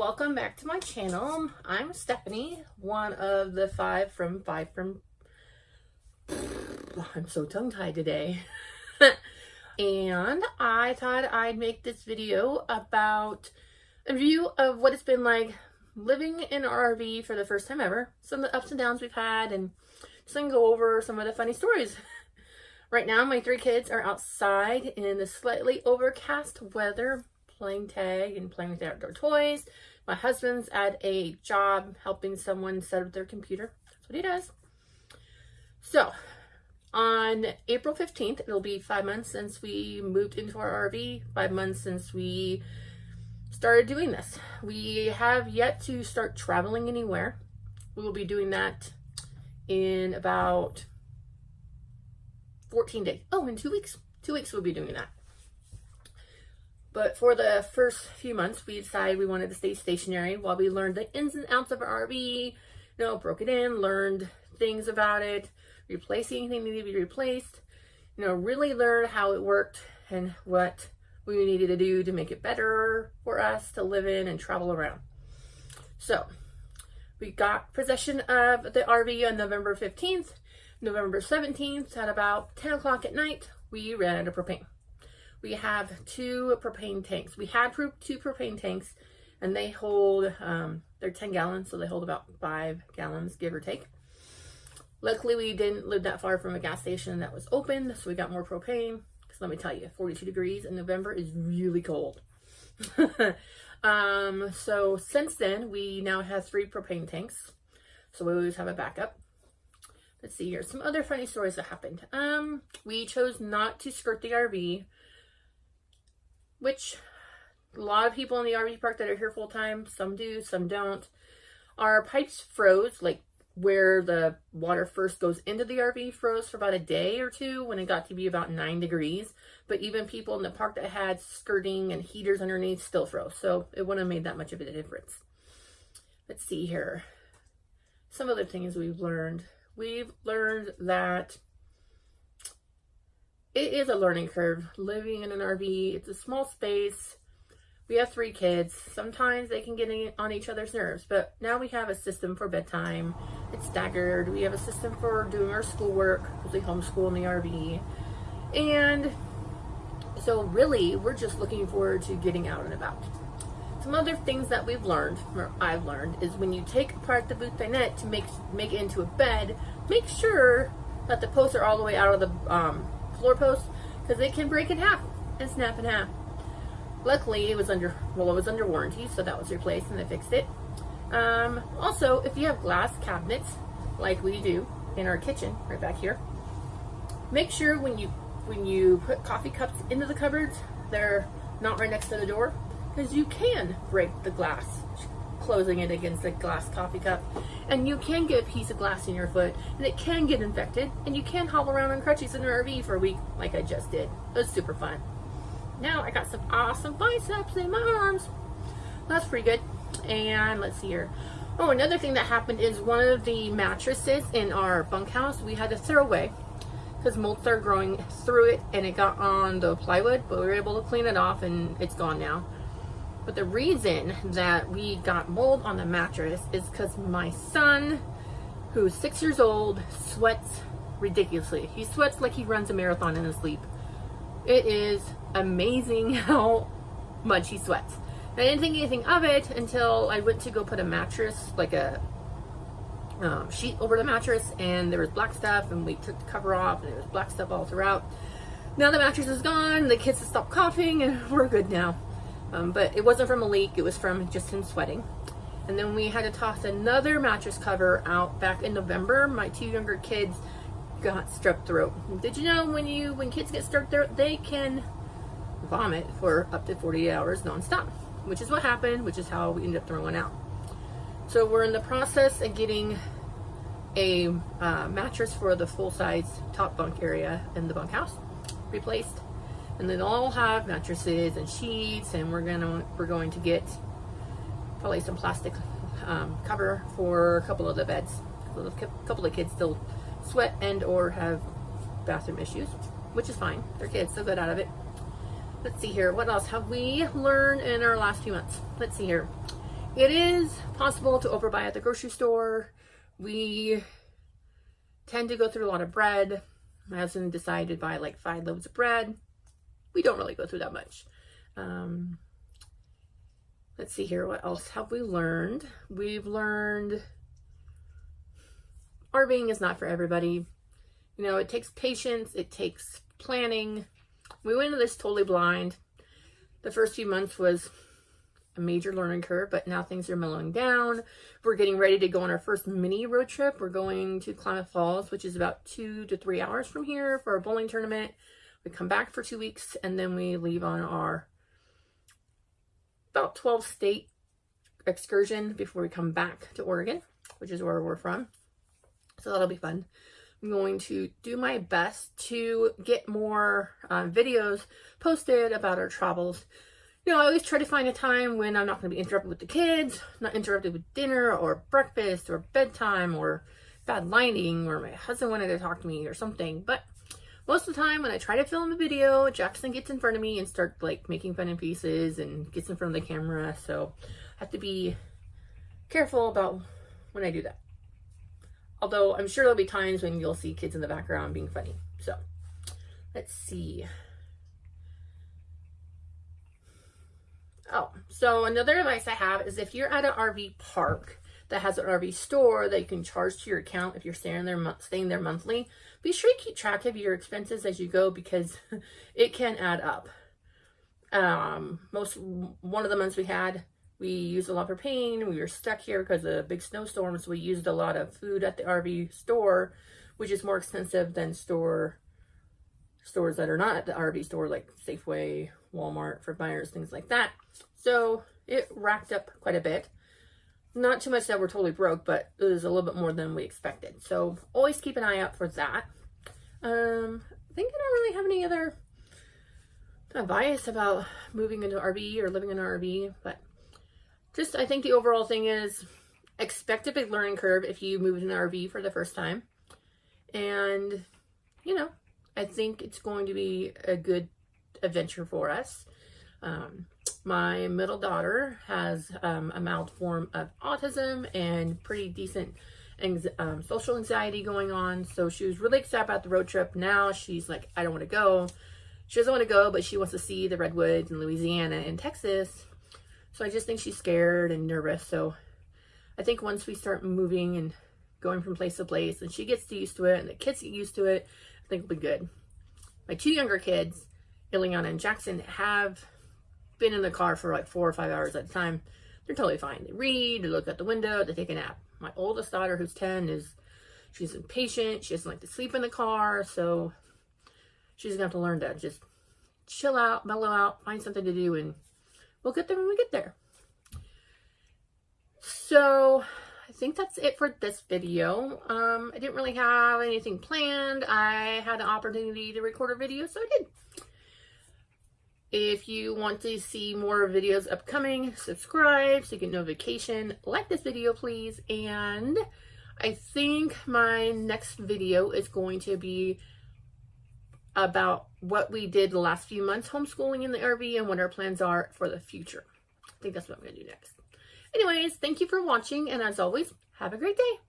welcome back to my channel. I'm Stephanie, one of the five from I'm so tongue-tied today. And I thought I'd make this video about a review of what it's been like living in an RV for the first time ever, some of the ups and downs we've had, and just gonna go over some of the funny stories. Right now, my three kids are outside in the slightly overcast weather, playing tag and playing with their outdoor toys. My husband's at a job helping someone set up their computer. That's what he does. So, on April 15th, it'll be 5 months since we moved into our RV, 5 months since we started doing this. We have yet to start traveling anywhere. We will be doing that in about 14 days. Oh, in 2 weeks. 2 weeks we'll be doing that. But for the first few months, we decided we wanted to stay stationary while we learned the ins and outs of our RV, broke it in, learned things about it, replaced anything that needed to be replaced, really learn how it worked and what we needed to do to make it better for us to live in and travel around. So we got possession of the RV on November 15th. November 17th at about 10 o'clock at night, we ran out of propane. We have 2 propane tanks. We had 2 propane tanks, and they hold, they're 10 gallons, so they hold about 5 gallons, give or take. Luckily, we didn't live that far from a gas station that was open, so we got more propane. Because let me tell you, 42 degrees in November is really cold. So since then, we now have 3 propane tanks, so we always have a backup. Let's see here, some other funny stories that happened. We chose not to skirt the RV, which a lot of people in the RV park that are here full time, some do, some don't. Our pipes froze, like where the water first goes into the RV froze for about a day or two when it got to be about 9 degrees. But even people in the park that had skirting and heaters underneath still froze. So it wouldn't have made that much of a difference. Let's see here. Some other things we've learned. We've learned that it is a learning curve living in an RV. It's a small space. We have 3 kids. Sometimes they can get on each other's nerves, but now we have a system for bedtime. It's staggered. We have a system for doing our schoolwork because we homeschool in the RV. And so really, we're just looking forward to getting out and about. Some other things that we've learned, or I've learned, is when you take apart the boutonnet to make it into a bed, make sure that the posts are all the way out of the floor posts, because it can break in half and snap in half. Luckily, it was under warranty, so that was replaced and they fixed it. Also, if you have glass cabinets, like we do in our kitchen, right back here, make sure when you put coffee cups into the cupboards, they're not right next to the door, because you can break the glass closing it against a glass coffee cup, and you can get a piece of glass in your foot, and it can get infected, and you can hobble around on crutches in an RV for a week like I just did. It was super fun. Now I got some awesome biceps in my arms. That's pretty good. And let's see here. Oh, another thing that happened is one of the mattresses in our bunkhouse we had to throw away because mold started growing through it and it got on the plywood, but we were able to clean it off and it's gone now. But the reason that we got mold on the mattress is because my son, who's 6 years old, sweats ridiculously. He sweats like he runs a marathon in his sleep. It is amazing how much he sweats. I didn't think anything of it until I went to go put a mattress, like a sheet over the mattress, and there was black stuff, and we took the cover off, and there was black stuff all throughout. Now the mattress is gone, the kids have stopped coughing, and we're good now. But it wasn't from a leak, it was from just him sweating. And then we had to toss another mattress cover out back in November. My 2 younger kids got strep throat. Did you know when kids get strep throat, they can vomit for up to 48 hours nonstop, which is what happened, which is how we ended up throwing out. So we're in the process of getting a mattress for the full-size top bunk area in the bunkhouse replaced. And then all have mattresses and sheets, and we're going to get probably some plastic cover for a couple of the beds. A couple of kids still sweat and or have bathroom issues, which is fine. They're kids, they'll get out of it. Let's see here. What else have we learned in our last few months? Let's see here. It is possible to overbuy at the grocery store. We tend to go through a lot of bread. My husband decided to buy like 5 loaves of bread. We don't really go through that much. Let's see here. What else have we learned? We've learned RVing is not for everybody. You know, it takes patience. It takes planning. We went into this totally blind. The first few months was a major learning curve, but now things are mellowing down. We're getting ready to go on our first mini road trip. We're going to Klamath Falls, which is about 2 to 3 hours from here for a bowling tournament. We come back for 2 weeks, and then we leave on our about 12 state excursion before we come back to Oregon, which is where we're from. So that'll be fun. I'm going to do my best to get more videos posted about our travels. You know, I always try to find a time when I'm not going to be interrupted with the kids, not interrupted with dinner or breakfast or bedtime or bad lighting or my husband wanted to talk to me or something. But most of the time when I try to film a video, Jackson gets in front of me and starts like making fun and faces and gets in front of the camera. So I have to be careful about when I do that. Although I'm sure there'll be times when you'll see kids in the background being funny. So let's see. Oh, so another advice I have is if you're at an RV park that has an RV store that you can charge to your account if you're staying there monthly, be sure you keep track of your expenses as you go because it can add up. One of the months we used a lot of propane. We were stuck here because of a big snowstorm, so we used a lot of food at the RV store, which is more expensive than stores that are not at the RV store, like Safeway, Walmart, Fort Myers, things like that. So it racked up quite a bit. Not too much that we're totally broke, but it was a little bit more than we expected. So always keep an eye out for that. I think I don't really have any other advice about moving into an RV or living in an RV, but just I think the overall thing is expect a big learning curve if you move in an RV for the first time. And, you know, I think it's going to be a good adventure for us. My middle daughter has a mild form of autism and pretty decent social anxiety going on. So she was really excited about the road trip. Now she's like, I don't want to go. She doesn't want to go, but she wants to see the redwoods in Louisiana and Texas. So I just think she's scared and nervous. So I think once we start moving and going from place to place and she gets used to it and the kids get used to it, I think it'll be good. My 2 younger kids, Ileana and Jackson, have been in the car for like 4 or 5 hours at a time. They're totally fine. They read, they look out the window, they take a nap. My oldest daughter, who's 10, she's impatient. She doesn't like to sleep in the car. So she's gonna have to learn to just chill out, mellow out, find something to do, and we'll get there when we get there. So I think that's it for this video. I didn't really have anything planned. I had an opportunity to record a video, so I did. If you want to see more videos upcoming, subscribe so you get notification. Like this video, please. And I think my next video is going to be about what we did the last few months homeschooling in the RV and what our plans are for the future. I think that's what I'm going to do next. Anyways, thank you for watching, and as always, have a great day.